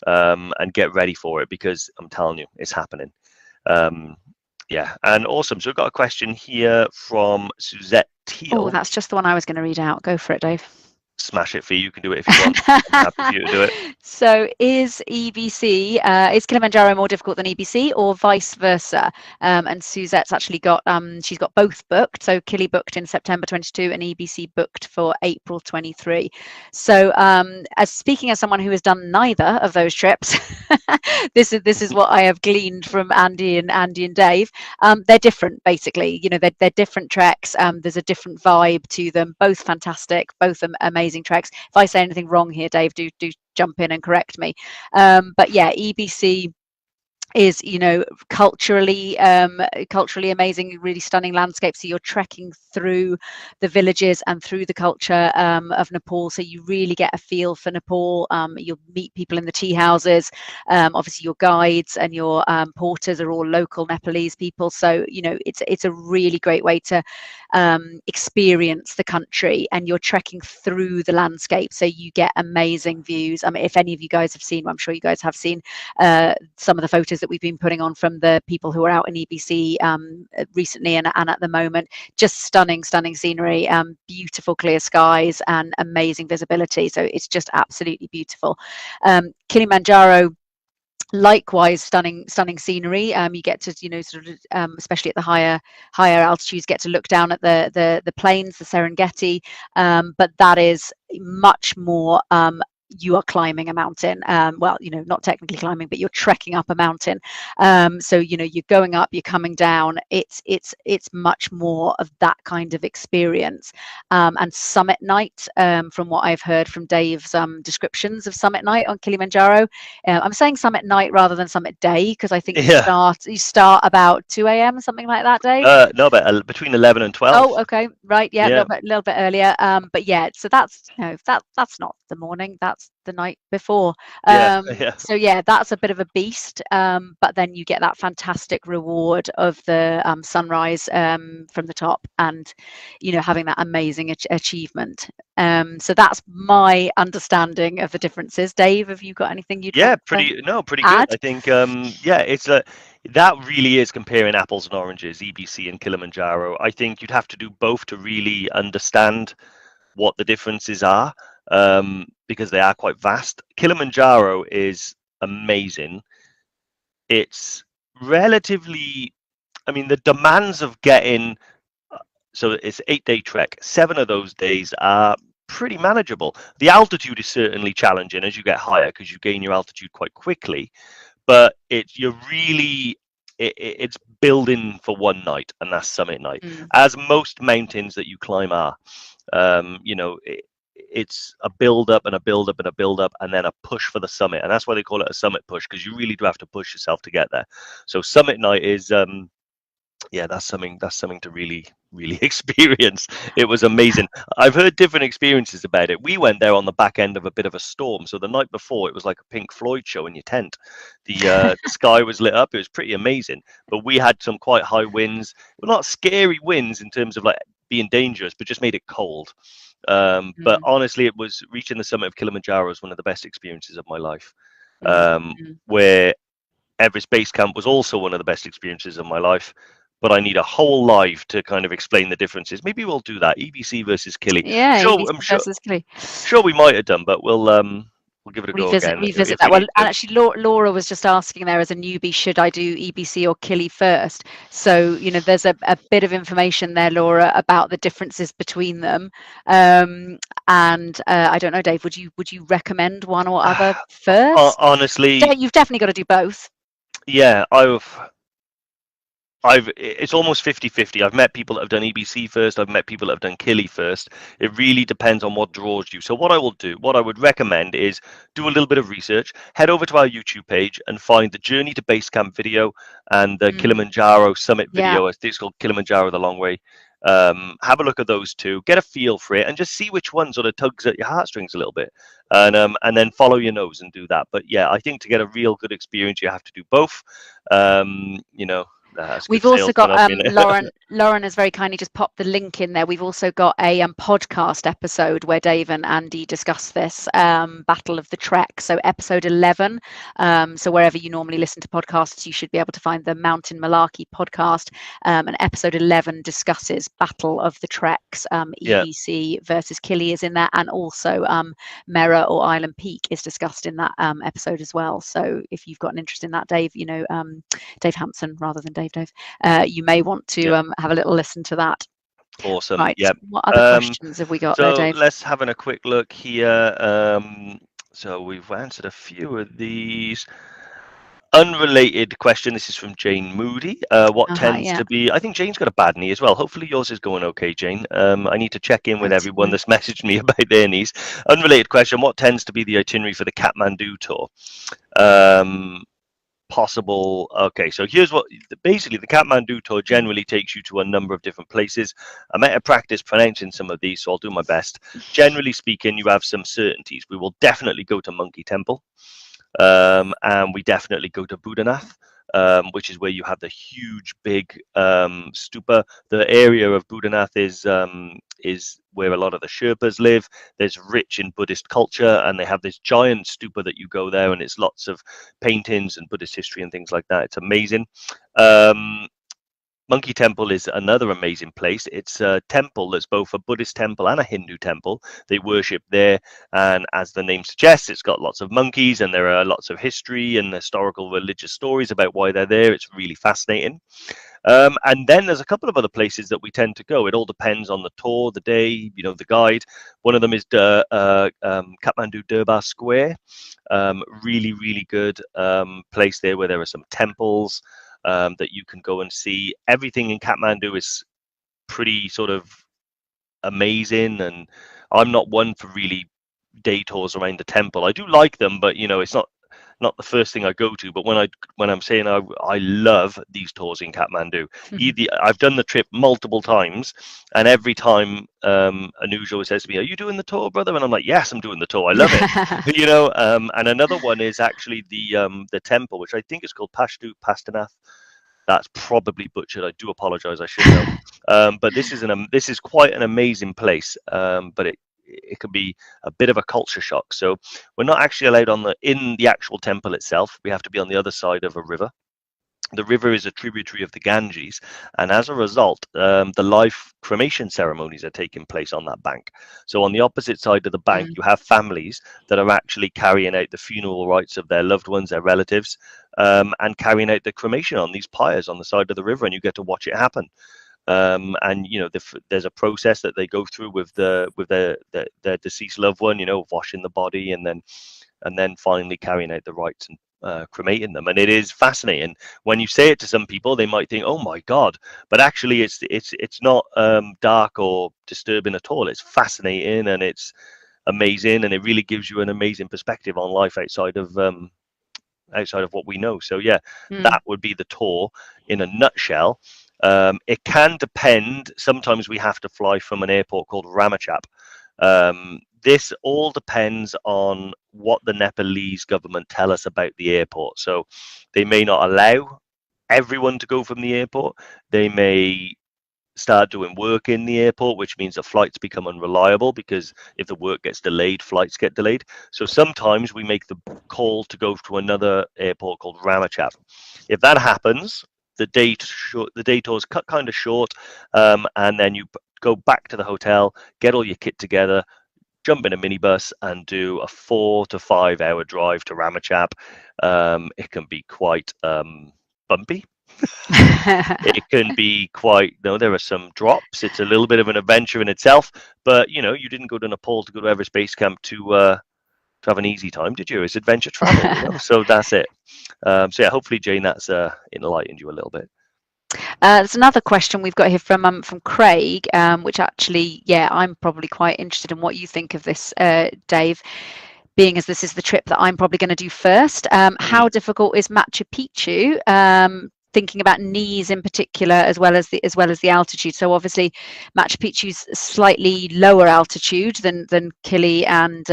and get ready for it, because I'm telling you, it's happening. Um, yeah, and awesome. So we've got a question here from Suzette Oh, Teal. that's just the one I was going to read out. Go for it, Dave. Smash it for you. You can do it if you want. I'm happy for you to do it. So is EBC, is Kilimanjaro more difficult than EBC or vice versa? And Suzette's actually got, she's got both booked. So Kili booked in September 22 and EBC booked for April 23. So as speaking as someone who has done neither of those trips, this is what I have gleaned from Andy and Dave. They're different, basically. They're different treks. There's a different vibe to them. Both fantastic, both amazing treks. If I say anything wrong here, Dave, do jump in and correct me. But yeah, EBC is culturally amazing, really stunning landscape. So you're trekking through the villages and through the culture of Nepal, so you really get a feel for Nepal. You'll meet people in the tea houses. Obviously your guides and your porters are all local Nepalese people, so it's a really great way to experience the country, and you're trekking through the landscape, so you get amazing views. I mean, if any of you guys have seen, I'm sure you guys have seen some of the photos that we've been putting on from the people who are out in EBC recently and at the moment. Just stunning scenery, beautiful clear skies and amazing visibility. So it's just absolutely beautiful. Kilimanjaro, likewise stunning scenery. You get to especially at the higher altitudes, get to look down at the plains, the Serengeti, but that is much more you are climbing a mountain. Well, not technically climbing, but you're trekking up a mountain. So you're going up, you're coming down. It's much more of that kind of experience. And summit night, from what I've heard from Dave's descriptions of summit night on Kilimanjaro, I'm saying summit night rather than summit day, because I think Yeah. you start about 2 a.m. something like that, Dave. No, but between 11 and 12. Oh, okay, right, yeah, Yeah. a little bit earlier. But yeah, so that's that's not the morning, that's the night before. Yeah. Yeah. So yeah, that's a bit of a beast. But then you get that fantastic reward of the sunrise from the top, and having that amazing achievement. So that's my understanding of the differences. Dave, have you got anything you'd Yeah, want to pretty good. add? I think yeah, it's that really is comparing apples and oranges, EBC and Kilimanjaro. I think you'd have to do both to really understand what the differences are, because they are quite vast. Kilimanjaro is amazing. It's relatively, I mean, the demands of getting, so it's 8-day trek. 7 of those days are pretty manageable. The altitude is certainly challenging as you get higher, because you gain your altitude quite quickly, but it's building for one night, and that's summit night, Mm, as most mountains that you climb are. It's a build up and a build up and a build up, and then a push for the summit, and that's why they call it a summit push, because you really do have to push yourself to get there. So summit night is yeah, that's something to really experience. It was amazing. I've heard different experiences about it. We went there on the back end of a bit of a storm, so the night before it was like a Pink Floyd show in your tent. The sky was lit up. It was pretty amazing, but we had some quite high winds. Well, not scary winds in terms of like being dangerous, but just made it cold. But mm, honestly, it was reaching the summit of Kilimanjaro was one of the best experiences of my life. mm, mm. Where Everest Base Camp was also one of the best experiences of my life. But I need a whole live to kind of explain the differences. Maybe we'll do that. EBC versus Kili. Yeah, Sure, EBC I'm sure versus Kili. we might have done, but we'll give it a go revisit again revisit if that. we Well, need and to. actually, Laura was just asking there as a newbie, should I do EBC or Killy first? So, there's a bit of information there, Laura, about the differences between them. And I don't know, Dave, would you recommend one or other first? Honestly, You've definitely got to do both. yeah, it's almost 50-50. I've met people that have done EBC first. I've met people that have done Killy first. It really depends on what draws you. So what I would recommend is do a little bit of research, head over to our YouTube page and find the Journey to Base Camp video and the Kilimanjaro Summit Yeah. video. I think it's called Kilimanjaro the Long Way. Have a look at those two, get a feel for it, and just see which one sort of tugs at your heartstrings a little bit, and then follow your nose and do that. But yeah, I think to get a real good experience, you have to do both. That's good We've also salesman got of me. Lauren has very kindly just popped the link in there. We've also got a podcast episode where Dave and Andy discuss this Battle of the Trek. So episode 11. So wherever you normally listen to podcasts, you should be able to find the Mountain Malarkey podcast. And episode 11 discusses Battle of the Treks. Yeah. EBC versus Killy is in there, and also Mera or Island Peak is discussed in that episode as well. So if you've got an interest in that, Dave, Dave Hampson rather than Dave, you may want to have a little listen to that. Awesome. Right. Yep. What other questions have we got there, So Dave? let's have a quick look here. So we've answered a few of these. Unrelated question. This is from Jane Moody. What tends to be? I think Jane's got a bad knee as well. Hopefully yours is going okay, Jane. I need to check in with everyone that's messaged me about their knees. Unrelated question. What tends to be the itinerary for the Kathmandu tour? Possible. Okay, so here's what basically the Kathmandu tour generally takes you to a number of different places. I'm at a practice pronouncing some of these, so I'll do my best. Generally speaking, you have some certainties. We will definitely go to Monkey Temple, and we definitely go to Buddhanath, which is where you have the huge big stupa. The area of Buddhanath is where a lot of the Sherpas live. There's rich in Buddhist culture, and they have this giant stupa that you go there, and it's lots of paintings and Buddhist history and things like that. It's amazing. Monkey Temple is another amazing place. It's a temple that's both a Buddhist temple and a Hindu temple. They worship there, and as the name suggests, it's got lots of monkeys, and there are lots of history and historical religious stories about why they're there. It's really fascinating. And then there's a couple of other places that we tend to go. It all depends on the tour, the day, the guide. One of them is Kathmandu Durbar Square. Really, really good place there where there are some temples that you can go and see. Everything in Kathmandu is pretty sort of amazing, and I'm not one for really day tours around the temple. I do like them, but it's not the first thing I go to. But when I'm saying I love these tours in Kathmandu, I've done the trip multiple times, and every time Anuj always says to me, "Are you doing the tour, brother?" And I'm like, "Yes, I'm doing the tour. I love it." And another one is actually the temple, which I think is called Pashtu Pastanath. That's probably butchered. I do apologize. I should know. But this is quite an amazing place. But it can be a bit of a culture shock. So we're not actually allowed in the actual temple itself. We have to be on the other side of a river. The river is a tributary of the Ganges, and as a result, the live cremation ceremonies are taking place on that bank. So on the opposite side of the bank, you have families that are actually carrying out the funeral rites of their loved ones, their relatives, and carrying out the cremation on these pyres on the side of the river, and you get to watch it happen. And there's a process that they go through with their deceased loved one, washing the body and then finally carrying out the rites and cremating them. And it is fascinating. When you say it to some people, they might think, "Oh my God," but actually it's not dark or disturbing at all. It's fascinating and it's amazing, and it really gives you an amazing perspective on life outside of what we know. So yeah, that would be the tour in a nutshell. It can depend. Sometimes we have to fly from an airport called Ramachap. This all depends on what the Nepalese government tell us about the airport. So they may not allow everyone to go from the airport. They may start doing work in the airport, which means that flights become unreliable, because if the work gets delayed, flights get delayed. So sometimes we make the call to go to another airport called Ramachap. If that happens, the day tour is cut kind of short, and then you go back to the hotel, get all your kit together, jump in a minibus and do a 4 to 5 hour drive to Ramachap. It can be quite bumpy. It can be quite, there are some drops. It's a little bit of an adventure in itself, but you didn't go to Nepal to go to Everest Base Camp to have an easy time, did you? It's adventure travel, so that's it. So yeah, hopefully, Jane, that's enlightened you a little bit. There's another question we've got here from Craig, which actually, yeah, I'm probably quite interested in what you think of this, Dave, being as this is the trip that I'm probably going to do first. How difficult is Machu Picchu? Thinking about knees in particular, as well as the altitude. So obviously, Machu Picchu's slightly lower altitude than Kili and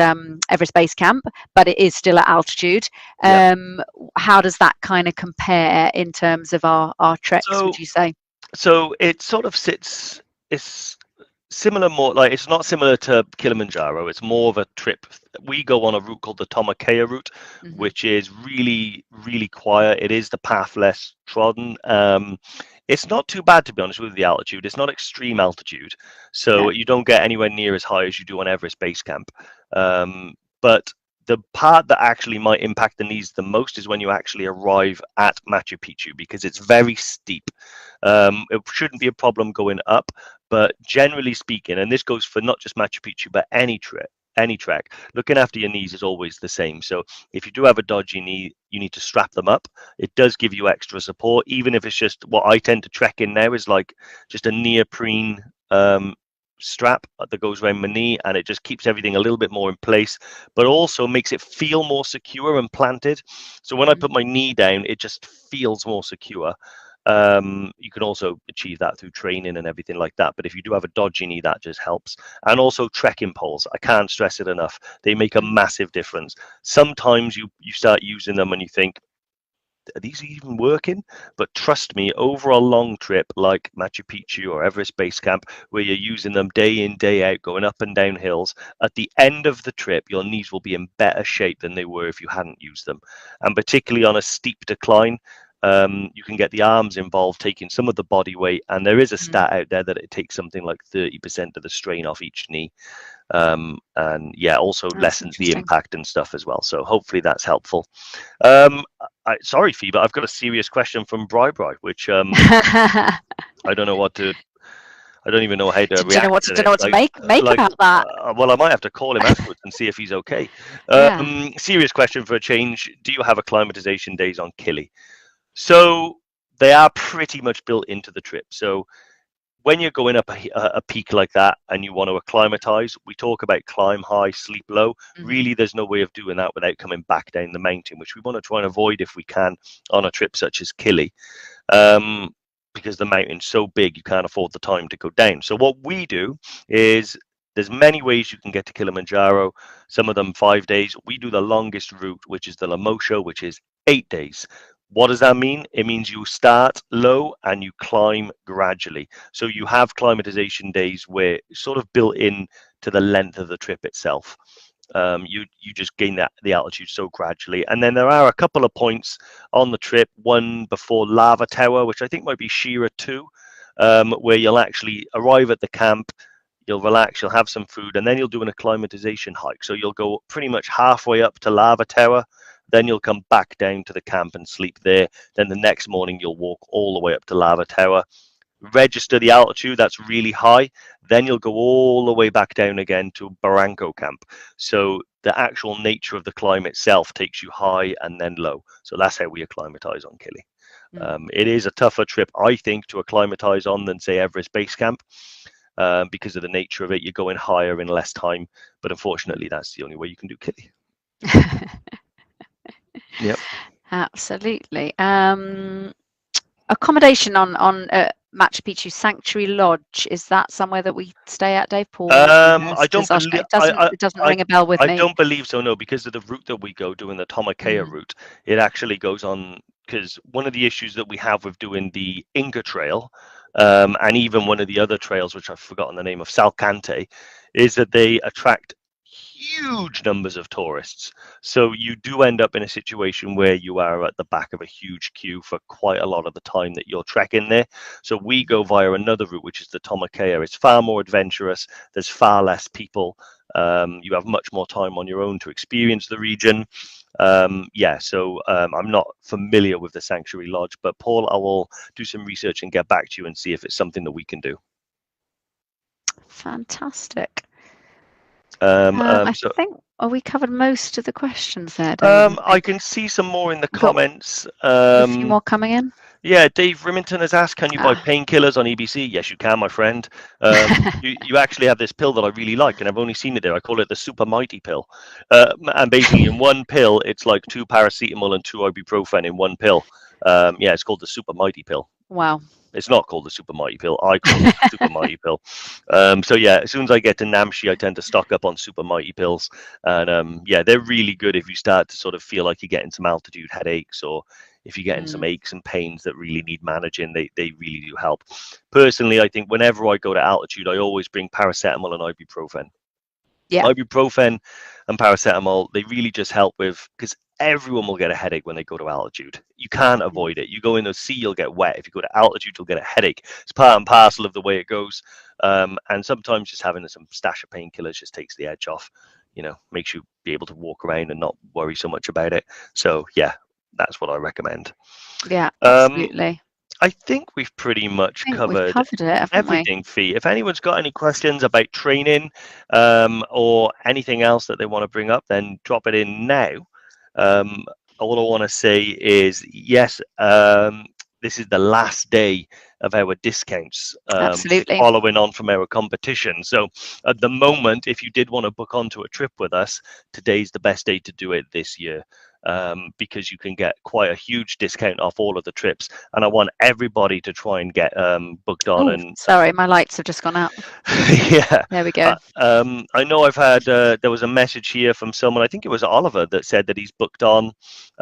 Everest Base Camp, but it is still at altitude. How does that kind of compare in terms of our treks? Would you say? So it sort of sits. It's similar, more like it's not similar to Kilimanjaro. It's more of a trip. We go on a route called the Tomakea route, which is really, really quiet. It is the path less trodden. It's not too bad, to be honest, with the altitude. It's not extreme altitude, so you don't get anywhere near as high as you do on Everest Base Camp. But the part that actually might impact the knees the most is when you actually arrive at Machu Picchu, because it's very steep. It shouldn't be a problem going up, but generally speaking, and this goes for not just Machu Picchu, but any trek, looking after your knees is always the same. So if you do have a dodgy knee, you need to strap them up. It does give you extra support, even if it's just what I tend to trek in now is like just a neoprene strap that goes around my knee, and it just keeps everything a little bit more in place, but also makes it feel more secure and planted. So when I put my knee down, it just feels more secure. You can also achieve that through training and everything like that, but if you do have a dodgy knee, that just helps. And also trekking poles, I can't stress it enough, they make a massive difference. Sometimes you start using them and you think, are these even working? But trust me, over a long trip like Machu Picchu or Everest Base Camp, where you're using them day in, day out, going up and down hills, at the end of the trip, your knees will be in better shape than they were if you hadn't used them. And particularly on a steep decline, you can get the arms involved, taking some of the body weight. And there is a stat out there that it takes something like 30% of the strain off each knee. And yeah, also lessens the impact and stuff as well. So hopefully that's helpful. Sorry, Phoebe, I've got a serious question from Bri, which I don't know what to. I don't even know how to react to it. Don't know what to make about that. Well, I might have to call him afterwards and see if he's okay. Serious question for a change. Do you have acclimatization days on Kili? So they are pretty much built into the trip. So when you're going up a peak like that and you want to acclimatize, we talk about climb high, sleep low. Really, there's no way of doing that without coming back down the mountain, which we want to try and avoid if we can on a trip such as Kili, because the mountain's so big, you can't afford the time to go down. So what we do is, there's many ways you can get to Kilimanjaro, some of them 5 days. We do the longest route, which is the Lamosha, which is 8 days. What does that mean? It means you start low and you climb gradually. So you have climatization days where it's sort of built in to the length of the trip itself. You just gain the altitude so gradually. And then there are a couple of points on the trip, one before Lava Tower, which I think might be Shira 2, where you'll actually arrive at the camp, you'll relax, you'll have some food, and then you'll do an acclimatization hike. So you'll go pretty much halfway up to Lava Tower, then you'll come back down to the camp and sleep there. Then the next morning, you'll walk all the way up to Lava Tower, register the altitude that's really high. Then you'll go all the way back down again to Barranco camp. So the actual nature of the climb itself takes you high and then low. So that's how we acclimatize on Kili. It is a tougher trip, I think, to acclimatize on than, say, Everest Base Camp. Because of the nature of it, you're going higher in less time. But unfortunately, that's the only way you can do Kili. Yep. Absolutely. Accommodation on Machu Picchu Sanctuary Lodge, is that somewhere that we stay at, Dave? Paul? I don't believe it doesn't ring a bell with me. I don't believe so, no, because of the route that we go, doing the Tomakea route. It actually goes on, because one of the issues that we have with doing the Inca Trail, and even one of the other trails, which I've forgotten the name of, Salcante, is that they attract huge numbers of tourists. So you do end up in a situation where you are at the back of a huge queue for quite a lot of the time that you're trekking there. So we go via another route, which is the Tomakea. It's far more adventurous. There's far less people. You have much more time on your own to experience the region. So I'm not familiar with the Sanctuary Lodge, but Paul, I will do some research and get back to you and see if it's something that we can do. Fantastic. Um, um, I so think we covered most of the questions there, Dave, I I think. can see some more in the We've got comments. a few more coming in. Yeah, Dave Rimington has asked, can you buy Ah. painkillers on EBC? Yes, you can, my friend. You actually have this pill that I really like, and I've only seen it there. I call it the Super Mighty pill. And basically, in one pill, it's like 2 paracetamol and 2 ibuprofen in one pill. It's called the Super Mighty pill. Wow. It's not called the Super Mighty pill. I call it the Super Mighty pill. As soon as I get to Namshi, I tend to stock up on Super Mighty pills. And they're really good if you start to sort of feel like you're getting some altitude headaches, or if you're getting some aches and pains that really need managing. They really do help. Personally, I think whenever I go to altitude, I always bring paracetamol and ibuprofen. Yeah. Ibuprofen and paracetamol, they really just help with, because everyone will get a headache when they go to altitude. You can't avoid it. You go in the sea, you'll get wet. If you go to altitude, you'll get a headache. It's part and parcel of the way it goes. And sometimes just having some stash of painkillers just takes the edge off, makes you be able to walk around and not worry so much about it. So yeah, that's what I recommend. Yeah, absolutely. I think we've pretty much I think we've covered covered it, haven't we? everything, Fee. If anyone's got any questions about training, or anything else that they want to bring up, then drop it in now. All I want to say is, yes, this is the last day of our discounts, Absolutely. following on from our competition. So at the moment, if you did want to book onto a trip with us, today's the best day to do it this year. Because you can get quite a huge discount off all of the trips, and I want everybody to try and get booked on. And sorry, my lights have just gone out. yeah, there we go. I know I've had there was a message here from someone, I think it was Oliver, that said that he's booked on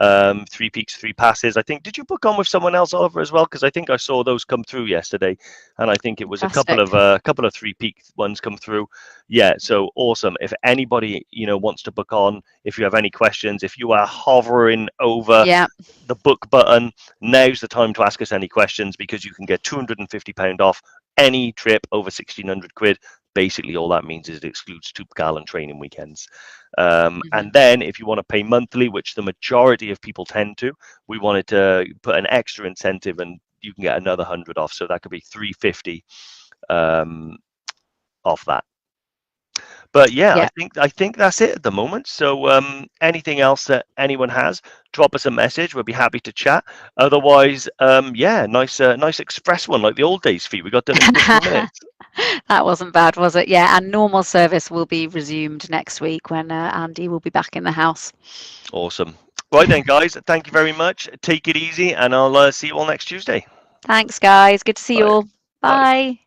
3 peaks, 3 passes. I think, did you book on with someone else, Oliver, as well? Because I think I saw those come through yesterday, and I think it was a couple of 3 peak ones come through. Yeah, so awesome. If anybody wants to book on, if you have any questions, if you are hovering over the book button, now's the time to ask us any questions, because you can get £250 off any trip over 1,600 quid. Basically, all that means is it excludes 2 gallon training weekends. And then if you want to pay monthly, which the majority of people tend to, we wanted to put an extra incentive, and you can get another 100 off. So that could be 350 off that. But yeah, I think that's it at the moment. So anything else that anyone has, drop us a message. We'll be happy to chat. Otherwise, nice express one like the old days, Fee. We got done in 15 minutes. That wasn't bad, was it? Yeah, and normal service will be resumed next week when Andy will be back in the house. Awesome. Right then, guys, thank you very much. Take it easy, and I'll see you all next Tuesday. Thanks, guys. Good to see you all. Bye.